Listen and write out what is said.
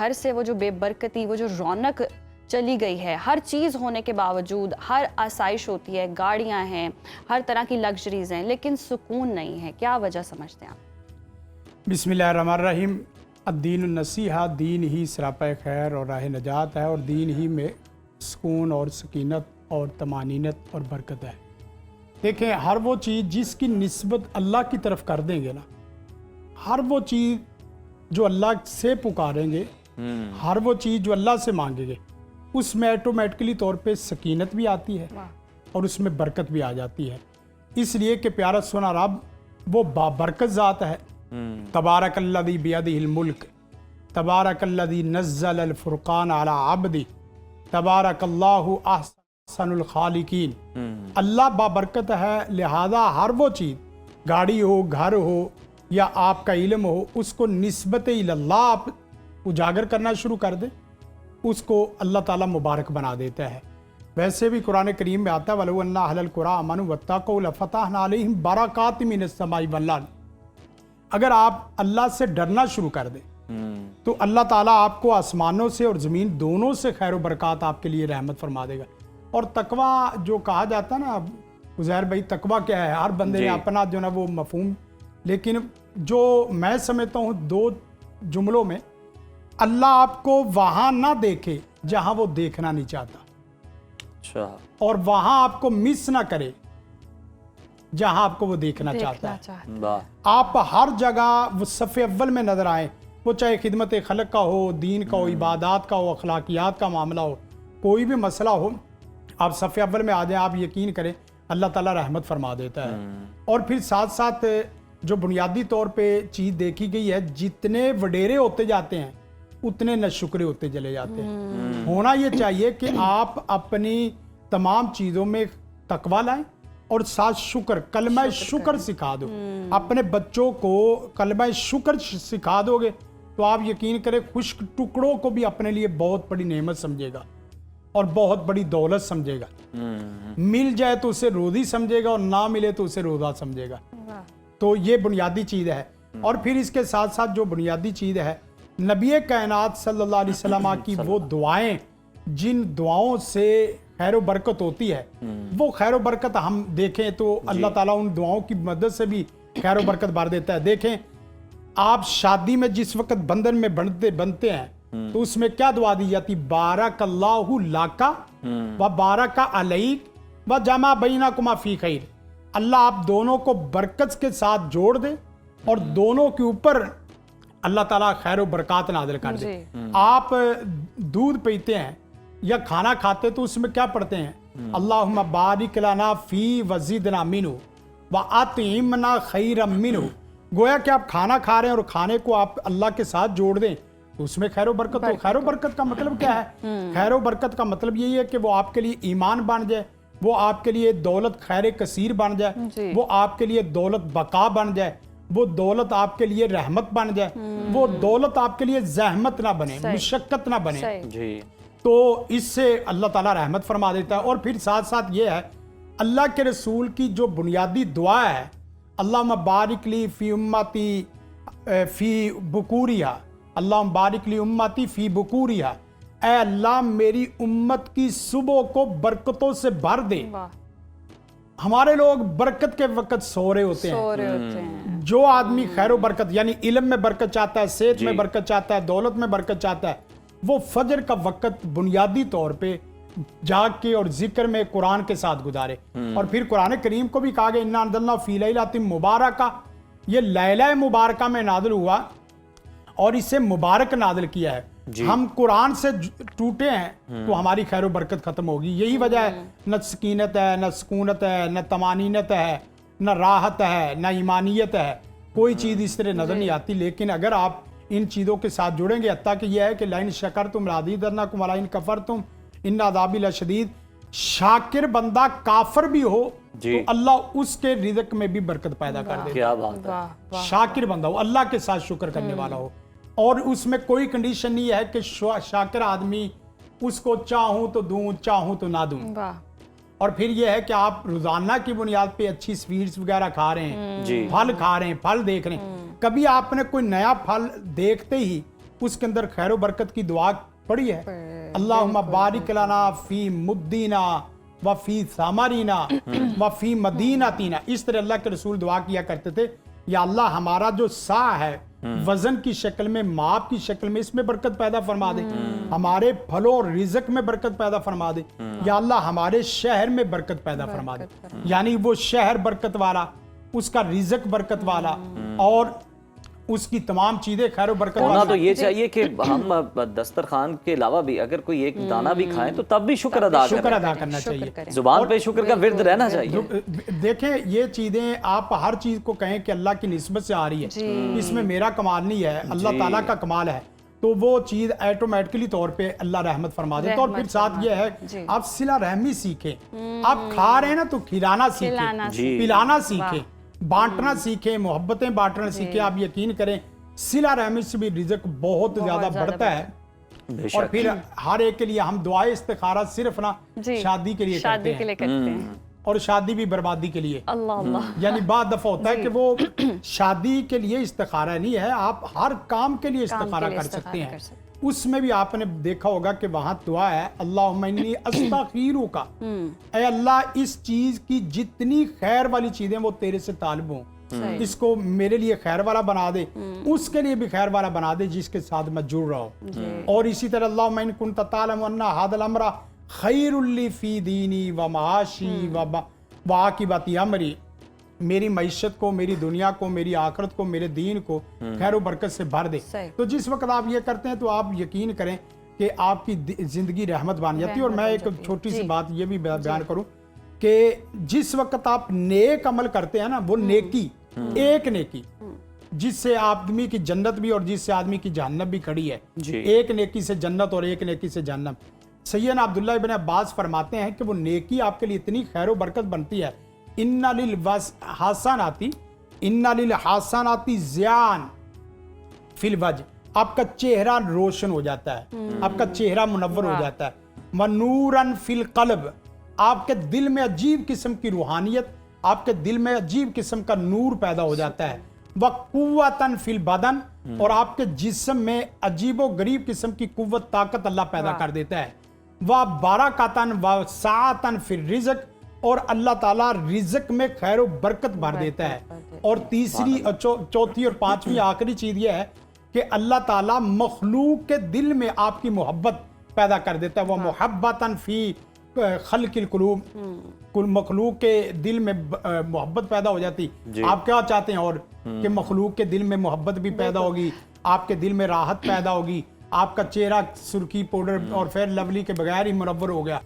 گھر سے وہ جو بے برکتی، وہ جو رونق چلی گئی ہے، ہر چیز ہونے کے باوجود، ہر آسائش ہوتی ہے، گاڑیاں ہیں، ہر طرح کی لگژریز ہیں، لیکن سکون نہیں ہے، کیا وجہ سمجھتے ہیں آپ؟ بسم اللہ الرحمن الرحیم۔ الدین النصیحہ، دین ہی سراپا خیر اور راہ نجات ہے، اور دین ہی میں سکون اور سکینت اور طمانینت اور برکت ہے۔ دیکھیں، ہر وہ چیز جس کی نسبت اللہ کی طرف کر دیں گے نا، ہر وہ چیز جو اللہ سے پکاریں گے، ہر وہ چیز جو اللہ سے مانگیں گے، اس میں آٹومیٹکلی طور پہ سکینت بھی آتی ہے اور اس میں برکت بھی آ جاتی ہے۔ اس لیے کہ پیارا سونا رب وہ بابرکت ذات ہے۔ تبارک الذی بیدہ الملک، تبارک الذی نزل الفرقان علی عبدہ، تبارک اللہ احسن الخالقین۔ اللہ بابرکت ہے، لہذا ہر وہ چیز، گاڑی ہو، گھر ہو یا آپ کا علم ہو، اس کو نسبت اللہ آپ اجاگر کرنا شروع کر دیں، اس کو اللہ تعالیٰ مبارک بنا دیتا ہے۔ ویسے بھی قرآن کریم میں آتا ہے وَلَوْ أَنَّ أَهْلَ الْقُرَىٰ آمَنُوا وَاتَّقَوْا لَفَتَحْنَا عَلَيْهِمْ بَرَكَاتٍ مِّنَ السَّمَاءِ وَالْأَرْضِ۔ اگر آپ اللہ سے ڈرنا شروع کر دیں تو اللہ تعالیٰ آپ کو آسمانوں سے اور زمین دونوں سے خیر و برکات آپ کے لیے رحمت فرما دے گا۔ اور تقویٰ جو کہا جاتا ہے نا، عزیر بھائی، تقویٰ کیا ہے؟ ہر بندے نے اپنا جو نا وہ مفہوم، لیکن جو میں سمجھتا ہوں دو جملوں میں، اللہ آپ کو وہاں نہ دیکھے جہاں وہ دیکھنا نہیں چاہتا، اور وہاں آپ کو مس نہ کرے جہاں آپ کو وہ دیکھنا چاہتا ہے۔ آپ ہر جگہ وہ صف اول میں نظر آئیں، وہ چاہے خدمت خلق کا ہو، دین کا ہو، عبادات کا ہو، اخلاقیات کا معاملہ ہو، کوئی بھی مسئلہ ہو، آپ صف اول میں آ جائیں، آپ یقین کریں اللہ تعالیٰ رحمت فرما دیتا ہے۔ اور پھر ساتھ ساتھ جو بنیادی طور پہ چیز دیکھی گئی ہے، جتنے وڈیرے ہوتے جاتے ہیں اتنے ناشکرے ہوتے چلے جاتے ہیں۔ ہونا یہ چاہیے کہ آپ اپنی تمام چیزوں میں تقویٰ لائیں اور ساتھ شکر، کلمہ شکر سکھا دو۔ اپنے بچوں کو کلمہ شکر سکھا دو گے تو آپ یقین کریں خشک ٹکڑوں کو بھی اپنے لیے بہت بڑی نعمت سمجھے گا اور بہت بڑی دولت سمجھے گا۔ مل جائے تو اسے روزی سمجھے گا اور نہ ملے تو اسے روزہ سمجھے گا۔ تو یہ بنیادی چیز ہے۔ اور پھر اس کے ساتھ ساتھ جو بنیادی چیز ہے، نبی کائنات صلی اللہ علیہ وسلم کی وہ دعائیں جن دعاؤں سے خیر و برکت ہوتی ہے، وہ خیر و برکت ہم دیکھیں تو اللہ تعالیٰ ان دعاؤں کی مدد سے بھی خیر و برکت بھر دیتا ہے۔ دیکھیں، آپ شادی میں جس وقت بندھن میں بنتے ہیں تو اس میں کیا دعا دی جاتی؟ بارک اللہ لکا و بارک علیک و جمع بینکما فی خیر۔ اللہ آپ دونوں کو برکت کے ساتھ جوڑ دے اور دونوں کے اوپر اللہ تعالیٰ خیر و برکات نازل کر دے۔ آپ دودھ پیتے ہیں یا کھانا کھاتے تو اس میں کیا پڑھتے ہیں؟ اللہم بارک لنا فی وزدنا منہ واطعمنا خیرا منہ۔ گویا کہ آپ کھانا کھا رہے ہیں اور کھانے کو آپ اللہ کے ساتھ جوڑ دیں تو اس میں خیر و برکت ہو۔ خیر و برکت کا مطلب کیا ہے؟ خیر و برکت کا مطلب یہی ہے کہ وہ آپ کے لیے ایمان بن جائے، وہ آپ کے لیے دولت خیر کثیر بن جائے، وہ آپ کے لیے دولت بقا بن جائے، وہ دولت آپ کے لیے رحمت بن جائے، وہ دولت آپ کے لیے زحمت نہ بنے، مشقت نہ بنے۔ تو اس سے اللہ تعالیٰ رحمت فرما دیتا ہے۔ اور پھر ساتھ ساتھ یہ ہے، اللہ کے رسول کی جو بنیادی دعا ہے، اللہم بارک لی فی امتی فی بکوریہا، اللہم بارک لی امتی فی بکوریہا، اے اللہ میری امت کی صبح کو برکتوں سے بھر دے۔ ہمارے لوگ برکت کے وقت سو رہے ہوتے ہیں۔ جو آدمی خیر و برکت یعنی علم میں برکت چاہتا ہے، صحت میں برکت چاہتا ہے، دولت میں برکت چاہتا ہے، وہ فجر کا وقت بنیادی طور پہ جاگ کے اور ذکر میں قرآن کے ساتھ گزارے۔ اور پھر قرآن کریم کو بھی کہا گیا اِنَّا أَنزَلْنَاهُ فِي لَيْلَةٍ مُبَارَكَةٍ، یہ لیلہ مبارکہ میں نازل ہوا اور اسے مبارک نازل کیا ہے۔ ہم قرآن سے ٹوٹے ہیں تو ہماری خیر و برکت ختم ہوگی۔ یہی وجہ ہے نہ سکینت ہے، نہ سکونت ہے، نہ طمانینت ہے، نہ راحت ہے، نہ ایمانیت ہے، کوئی چیز اس طرح نظر نہیں آتی۔ لیکن اگر آپ ان چیزوں کے ساتھ جڑیں گے، حتیٰ کہ یہ ہے کہ لَئِن شَكَرْتُمْ لَأَزِيدَنَّكُمْ وَلَئِن كَفَرْتُمْ إِنَّ عَذَابِي لَشَدِيدٌ، شاکر بندہ کافر بھی ہو تو اللہ اس کے رزق میں بھی برکت پیدا کر دیتا ہے۔ کیا بات ہے، شاکر بندہ ہو، اللہ کے ساتھ شکر کرنے والا ہو، اور اس میں کوئی کنڈیشن نہیں ہے کہ شاکر آدمی اس کو چاہوں تو دوں، چاہوں تو نہ دوں۔ اور پھر یہ ہے کہ آپ روزانہ کی بنیاد پہ اچھی سویٹس وغیرہ کھا رہے ہیں، پھل کھا رہے ہیں، پھل دیکھ رہے ہیں، کبھی آپ نے کوئی نیا پھل دیکھتے ہی اس کے اندر خیر و برکت کی دعا پڑھی ہے، اللہم بارک لنا فی مدینہ و فی ثمرنا و فی مدینتنا. اس طرح اللہ کے رسول دعا کیا کرتے تھے، یا اللہ ہمارا جو سا ہے وزن کی شکل میں، ماپ کی شکل میں، اس میں برکت پیدا فرما دے، ہمارے پھلوں اور رزق میں برکت پیدا فرما دے، یا اللہ ہمارے شہر میں برکت پیدا فرما دے. یعنی وہ شہر برکت والا، اس کا رزق برکت والا، اور اس کی تمام چیزیں خیر و برکت ہونا والی. تو یہ چاہیے کہ ہم دسترخوان کے علاوہ بھی اگر کوئی ایک دانہ بھی کھائیں تو تب بھی شکر ادا شکر کریں، ادا کرنا چاہیے. زبان پہ شکر کا ورد رہنا چاہیے. دیکھیں یہ چیزیں آپ ہر چیز کو کہیں کہ اللہ کی نسبت سے آ رہی ہے، اس میں میرا کمال نہیں ہے، اللہ تعالیٰ کا کمال ہے، تو وہ چیز ایٹومیٹکلی طور پہ اللہ رحمت فرما دیتا. اور پھر ساتھ یہ ہے آپ صلہ رحمی سیکھیں. آپ کھا رہے ہیں نا تو کھلانا سیکھیں، پلانا سیکھیں، بانٹنا سیکھیں، محبتیں بانٹنا سیکھیں. آپ یقین کریں صلہ رحمی سے بھی رزق بہت زیادہ بڑھتا ہے. اور پھر ہر ایک کے لیے ہم دعائے استخارہ صرف نا شادی کے لیے کرتے ہیں، اور شادی بھی بربادی کے لیے. یعنی بعض دفعہ ہوتا ہے کہ وہ شادی کے لیے استخارہ نہیں ہے، آپ ہر کام کے لیے استخارہ کر سکتے ہیں. اس میں بھی آپ نے دیکھا ہوگا کہ وہاں دعا ہے اللہم انی استخیرک، اے اللہ اس چیز کی جتنی خیر والی چیزیں وہ تیرے سے طالب ہوں، اس کو میرے لیے خیر والا بنا دے، اس کے لیے بھی خیر والا بنا دے جس کے ساتھ میں جڑ رہا ہوں. اور اسی طرح اللہم ان کنت تعلم ان ھذا الامر خیر لی فی دینی و معاشی و عاقبت امری، میری معیشت کو، میری دنیا کو، میری آخرت کو، میرے دین کو خیر و برکت سے بھر دے. تو جس وقت آپ یہ کرتے ہیں تو آپ یقین کریں کہ آپ کی زندگی رحمت بن جاتی ہے. اور میں ایک چھوٹی سی بات یہ بھی بیان کروں کہ جس وقت آپ نیک عمل کرتے ہیں نا، وہ نیکی، ایک نیکی جس سے آدمی کی جنت بھی اور جس سے آدمی کی جہنم بھی کھڑی ہے، ایک نیکی سے جنت اور ایک نیکی سے جہنم. سیدنا عبداللہ ابن عباس فرماتے ہیں کہ وہ نیکی آپ کے لیے اتنی خیر و برکت بنتی ہے، ان للحسنات ضیاء فی الوجہ، آپ کا چہرہ روشن ہو جاتا ہے، آپ کا چہرہ منور ہو جاتا ہے. ونورا فی القلب، آپ کے دل میں عجیب قسم کی روحانیت، آپ کے دل میں عجیب قسم کا نور پیدا ہو جاتا ہے. وقوتاً فی البدن، اور آپ کے جسم میں عجیب و غریب قسم کی قوت، طاقت اللہ پیدا کر دیتا ہے. وبرکاتاً وسعتاً فی الرزق، اور اللہ تعالیٰ رزق میں خیر و برکت بھر دیتا ہے. اور تیسری، چوتھی اور پانچویں آخری چیز یہ ہے کہ اللہ تعالیٰ مخلوق کے دل میں آپ کی محبت پیدا کر دیتا ہے. وہ محبتاً فی خلق القلوب، مخلوق کے دل میں محبت پیدا ہو جاتی. آپ کیا چاہتے ہیں اور کہ مخلوق کے دل میں محبت بھی پیدا ہوگی، آپ کے دل میں راحت پیدا ہوگی، آپ کا چہرہ سرخی پاؤڈر اور فیئر لولی کے بغیر ہی منور ہو گیا.